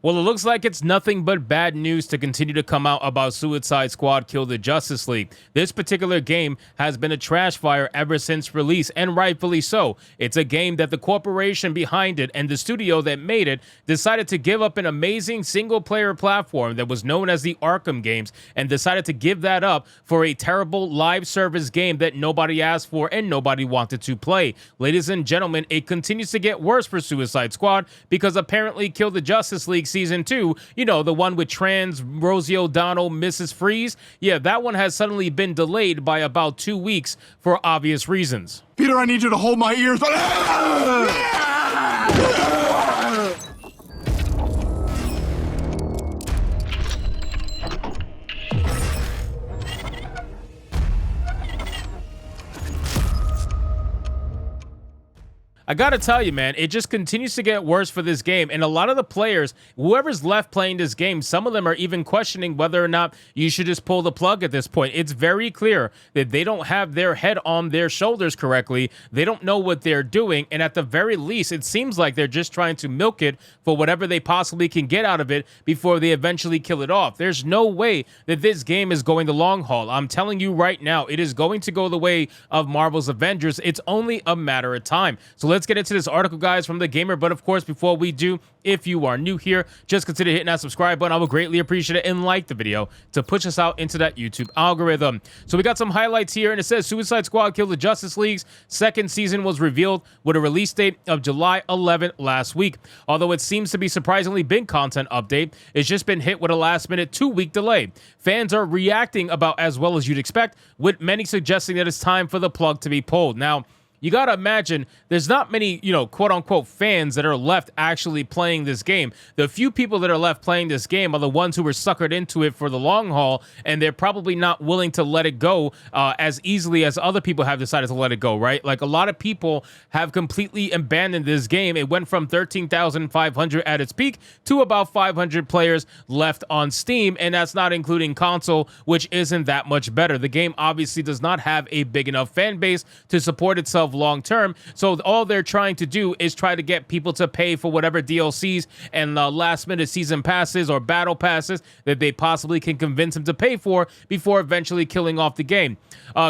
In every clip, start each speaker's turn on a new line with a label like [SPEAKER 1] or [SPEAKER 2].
[SPEAKER 1] Well, it looks like it's nothing but bad news to continue to come out about Suicide Squad Kill the Justice League. This particular game has been a trash fire ever since release, and rightfully so. It's a game that the corporation behind it and the studio that made it decided to give up an amazing single-player platform that was known as the Arkham games and decided to give that up for a terrible live service game that nobody asked for and nobody wanted to play. Ladies and gentlemen, it continues to get worse for Suicide Squad because apparently Kill the Justice League Season 2, you know, the one with trans Rosie O'Donnell, Mrs. Freeze, yeah, that one has suddenly been delayed by about 2 weeks for obvious reasons.
[SPEAKER 2] Peter, I need you to hold my ears.
[SPEAKER 1] I gotta tell you, man, it just continues to get worse for this game. And a lot of the players, whoever's left playing this game, some of them are even questioning whether or not you should just pull the plug at this point. It's very clear that they don't have their head on their shoulders correctly. They don't know what they're doing. And at the very least, it seems like they're just trying to milk it for whatever they possibly can get out of it before they eventually kill it off. There's no way that this game is going the long haul. I'm telling you right now, it is going to go the way of Marvel's Avengers. It's only a matter of time. So let's get into this article, guys, from The Gamer. But of course, before we do, if you are new here, just consider hitting that subscribe button. I would greatly appreciate it, and like the video to push us out into that YouTube algorithm. So we got some highlights here, and it says Suicide Squad Kill the Justice League's second season was revealed with a release date of July 11th last week. Although it seems to be surprisingly big content update, it's just been hit with a last-minute 2-week delay. Fans are reacting about as well as you'd expect, with many suggesting that it's time for the plug to be pulled. Now, you got to imagine there's not many, quote unquote fans that are left actually playing this game. The few people that are left playing this game are the ones who were suckered into it for the long haul, and they're probably not willing to let it go as easily as other people have decided to let it go, right? Like, a lot of people have completely abandoned this game. It went from 13,500 at its peak to about 500 players left on Steam, and that's not including console, which isn't that much better. The game obviously does not have a big enough fan base to support itself long term, so all they're trying to do is try to get people to pay for whatever DLCs and last minute season passes or battle passes that they possibly can convince them to pay for before eventually killing off the game.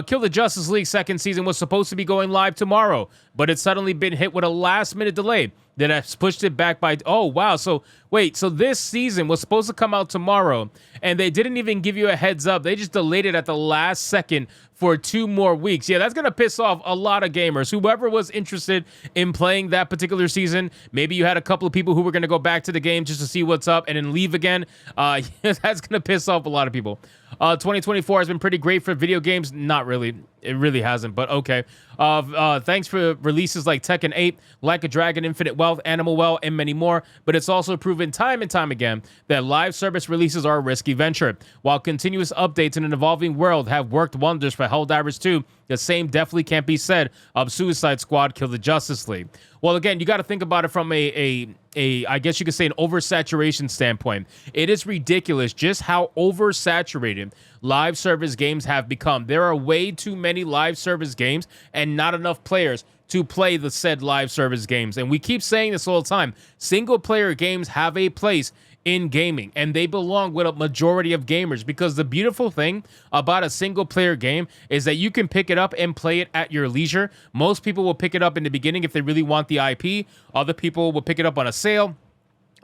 [SPEAKER 1] Kill the Justice League second season was supposed to be going live tomorrow, but it's suddenly been hit with a last minute delay that has pushed it back by, oh wow, so wait, so this season was supposed to come out tomorrow, and they didn't even give you a heads up. They just delayed it at the last second for 2 more weeks. Yeah, that's going to piss off a lot of gamers. Whoever was interested in playing that particular season, maybe you had a couple of people who were going to go back to the game just to see what's up and then leave again. That's going to piss off a lot of people. 2024 has been pretty great for video games. Not really. It really hasn't, but okay. Thanks for releases like Tekken 8, Like a Dragon, Infinite Wealth, Animal Well, and many more. But it's also proven time and time again that live service releases are a risky venture. While continuous updates in an evolving world have worked wonders for Helldivers 2, the same definitely can't be said of Suicide Squad Kill the Justice League. Well, again, you got to think about it from I guess you could say an oversaturation standpoint. It is ridiculous just how oversaturated live service games have become. There are way too many live service games and not enough players to play the said live service games. And we keep saying this all the time. Single player games have a place in gaming, and they belong with a majority of gamers, because the beautiful thing about a single player game is that you can pick it up and play it at your leisure. Most people will pick it up in the beginning if they really want the IP. Other people will pick it up on a sale.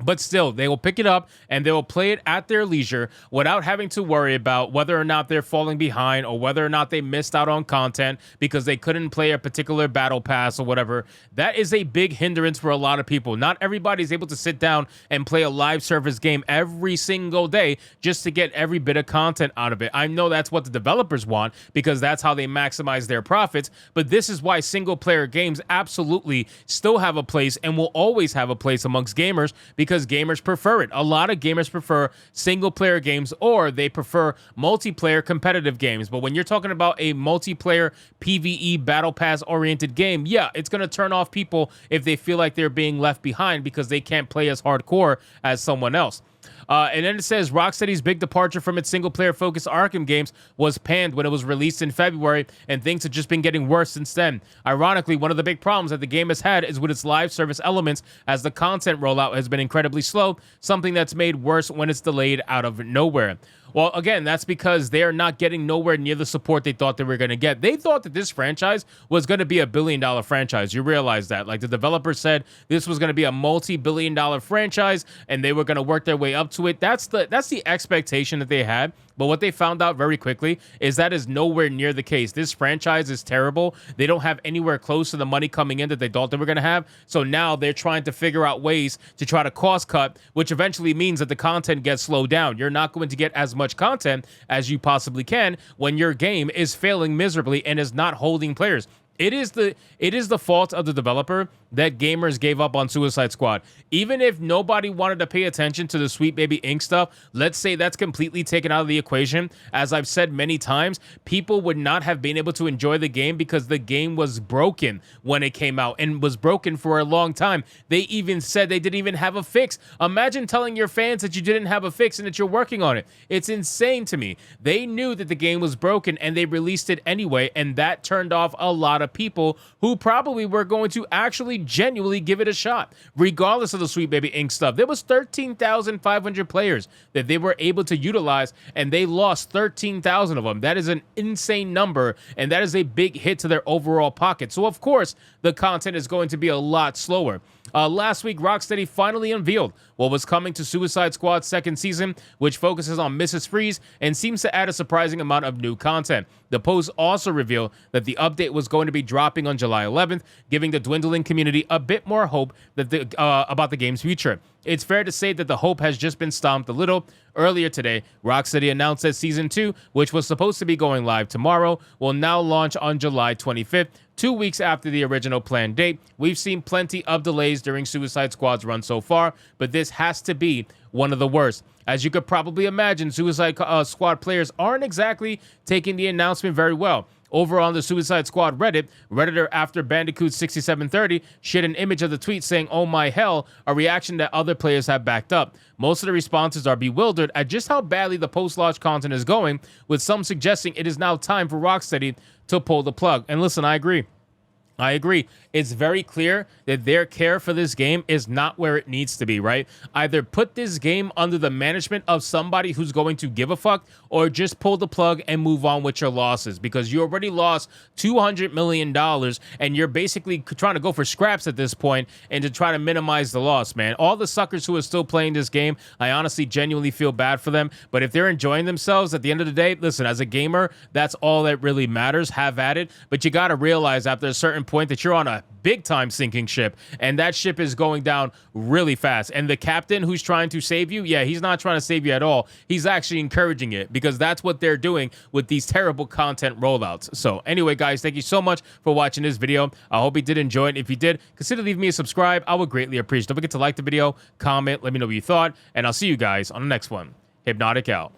[SPEAKER 1] But still, they will pick it up and they will play it at their leisure without having to worry about whether or not they're falling behind or whether or not they missed out on content because they couldn't play a particular battle pass or whatever. That is a big hindrance for a lot of people. Not everybody is able to sit down and play a live service game every single day just to get every bit of content out of it. I know that's what the developers want because that's how they maximize their profits. But this is why single player games absolutely still have a place and will always have a place amongst gamers, because gamers prefer it. A lot of gamers prefer single-player games, or they prefer multiplayer competitive games. But when you're talking about a multiplayer PvE battle pass-oriented game, yeah, it's going to turn off people if they feel like they're being left behind because they can't play as hardcore as someone else. And then it says Rocksteady's big departure from its single-player focused Arkham games was panned when it was released in February, and things have just been getting worse since then. Ironically, one of the big problems that the game has had is with its live service elements, as the content rollout has been incredibly slow, something that's made worse when it's delayed out of nowhere. Well, again, that's because they are not getting nowhere near the support they thought they were going to get. They thought that this franchise was going to be a billion-dollar franchise. You realize that. Like, the developer said this was going to be a multi-billion-dollar franchise, and they were going to work their way up to it. That's the expectation that they had. But what they found out very quickly is that is nowhere near the case. This franchise is terrible. They don't have anywhere close to the money coming in that they thought they were going to have. So now they're trying to figure out ways to try to cost cut, which eventually means that the content gets slowed down. You're not going to get as much content as you possibly can when your game is failing miserably and is not holding players. It is the fault of the developer that gamers gave up on Suicide Squad. Even if nobody wanted to pay attention to the Sweet Baby Inc. stuff, let's say that's completely taken out of the equation. As I've said many times, people would not have been able to enjoy the game because the game was broken when it came out and was broken for a long time. They even said they didn't even have a fix. Imagine telling your fans that you didn't have a fix and that you're working on it. It's insane to me. They knew that the game was broken and they released it anyway, and that turned off a lot of people who probably were going to actually genuinely give it a shot, regardless of the Sweet Baby Inc. stuff. There was 13,500 players that they were able to utilize, and they lost 13,000 of them. That is an insane number, and that is a big hit to their overall pocket. So, of course, the content is going to be a lot slower. Last week, Rocksteady finally unveiled what was coming to Suicide Squad's second season, which focuses on Mrs. Freeze and seems to add a surprising amount of new content. The post also revealed that the update was going to be dropping on July 11th, giving the dwindling community a bit more hope that about the game's future. It's fair to say that the hope has just been stomped a little. Earlier today, Rocksteady announced that Season 2, which was supposed to be going live tomorrow, will now launch on July 25th, 2 weeks after the original planned date. We've seen plenty of delays during Suicide Squad's run so far, but this has to be one of the worst. As you could probably imagine, Suicide Squad players aren't exactly taking the announcement very well. Over on the Suicide Squad Reddit, Redditor After Bandicoot 6730 shared an image of the tweet saying, "Oh my hell," a reaction that other players have backed up. Most of the responses are bewildered at just how badly the post-launch content is going, with some suggesting it is now time for Rocksteady to pull the plug. And listen, I agree. It's very clear that their care for this game is not where it needs to be, right? Either put this game under the management of somebody who's going to give a fuck, or just pull the plug and move on with your losses, because you already lost $200 million and you're basically trying to go for scraps at this point and to try to minimize the loss, man. All the suckers who are still playing this game, I honestly genuinely feel bad for them, but if they're enjoying themselves at the end of the day, listen, as a gamer, that's all that really matters. Have at it, but you got to realize after a certain point that you're on a big time sinking ship, and that ship is going down really fast, and the captain who's trying to save you, yeah, he's not trying to save you at all. He's actually encouraging it, because that's what they're doing with these terrible content rollouts. So anyway, guys, thank you so much for watching this video. I hope you did enjoy it. If you did, consider leaving me a subscribe. I would greatly appreciate it. Don't forget to like the video, comment, let me know what you thought, and I'll see you guys on the next one. Hypnotic out.